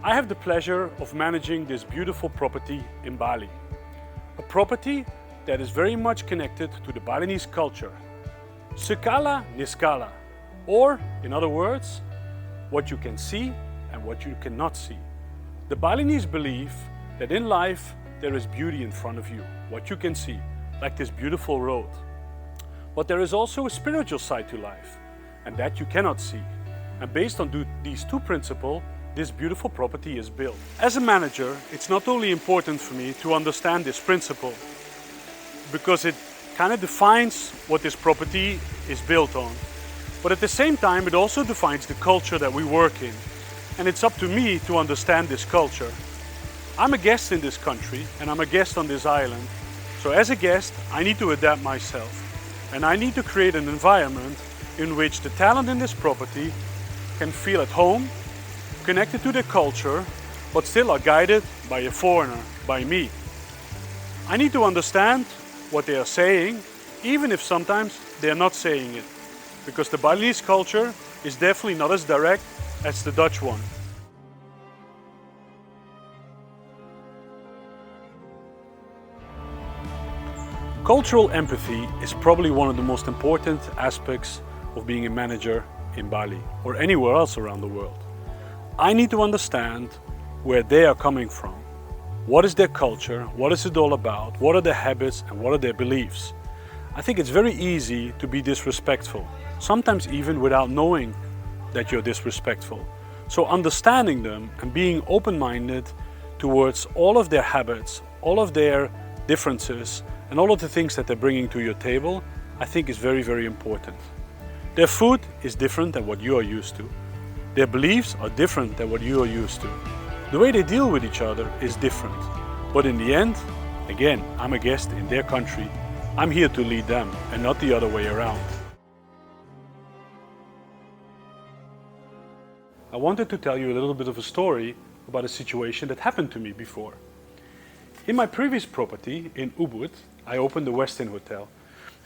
I have the pleasure of managing this beautiful property in Bali. A property that is very much connected to the Balinese culture. Sekala Niskala, or in other words, what you can see and what you cannot see. The Balinese believe that in life there is beauty in front of you, what you can see, like this beautiful road. But there is also a spiritual side to life, and that you cannot see. And based on these two principles, this beautiful property is built. As a manager, it's not only important for me to understand this principle, because it kind of defines what this property is built on, but at the same time it also defines the culture that we work in. And it's up to me to understand this culture. I'm a guest in this country and I'm a guest on this island. So as a guest, I need to adapt myself. And I need to create an environment in which the talent in this property can feel at home, connected to their culture, but still are guided by a foreigner, by me. I need to understand what they are saying, even if sometimes they are not saying it. Because the Balinese culture is definitely not as direct as the Dutch one. Cultural empathy is probably one of the most important aspects of being a manager in Bali or anywhere else around the world. I need to understand where they are coming from. What is their culture? What is it all about? What are their habits and what are their beliefs? I think it's very easy to be disrespectful, sometimes even without knowing that you're disrespectful. So understanding them and being open-minded towards all of their habits, all of their differences, and all of the things that they're bringing to your table, I think is very, very important. Their food is different than what you are used to. Their beliefs are different than what you are used to. The way they deal with each other is different. But in the end, again, I'm a guest in their country. I'm here to lead them and not the other way around. I wanted to tell you a little bit of a story about a situation that happened to me before. In my previous property in Ubud, I opened the West End Hotel,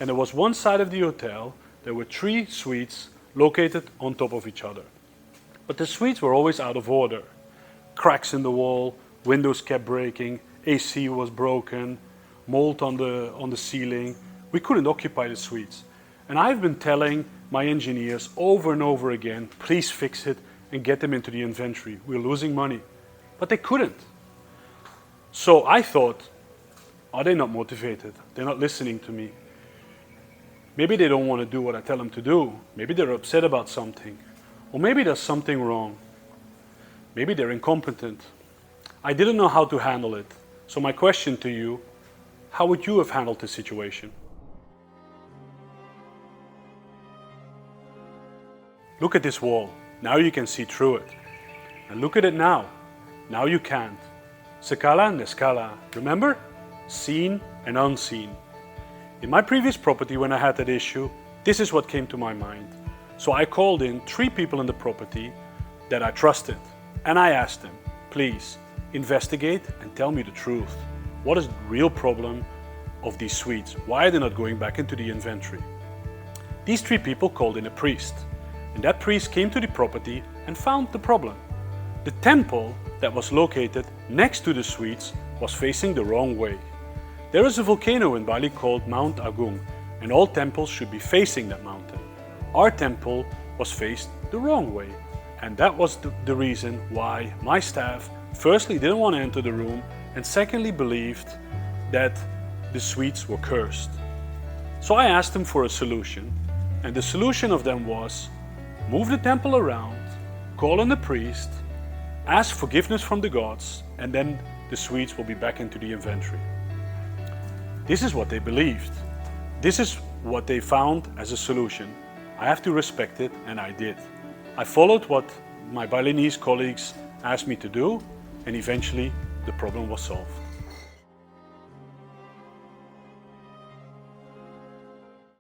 and there was one side of the hotel, there were 3 suites located on top of each other. But the suites were always out of order. Cracks in the wall, windows kept breaking, AC was broken, mold on the ceiling. We couldn't occupy the suites. And I've been telling my engineers over and over again, please fix it and get them into the inventory. We're losing money. But they couldn't. So I thought, are they not motivated? They're not listening to me. Maybe they don't want to do what I tell them to do. Maybe they're upset about something. Or maybe there's something wrong. Maybe they're incompetent. I didn't know how to handle it. So my question to you, how would you have handled this situation? Look at this wall. Now you can see through it. And look at it now. Now you can't. Sekala Niskala. Remember? Seen and unseen. In my previous property, when I had that issue, this is what came to my mind. So I called in 3 people in the property that I trusted. And I asked them, please investigate and tell me the truth. What is the real problem of these suites? Why are they not going back into the inventory? These 3 people called in a priest. And that priest came to the property and found the problem. The temple that was located next to the suites was facing the wrong way. There is a volcano in Bali called Mount Agung, and all temples should be facing that mountain. Our temple was faced the wrong way, and that was the reason why my staff firstly didn't want to enter the room, and secondly believed that the suites were cursed. So I asked them for a solution, and the solution of them was move the temple around, call in the priest, ask forgiveness from the gods, and then the suites will be back into the inventory. This is what they believed. This is what they found as a solution. I have to respect it, and I did. I followed what my Balinese colleagues asked me to do, and eventually the problem was solved.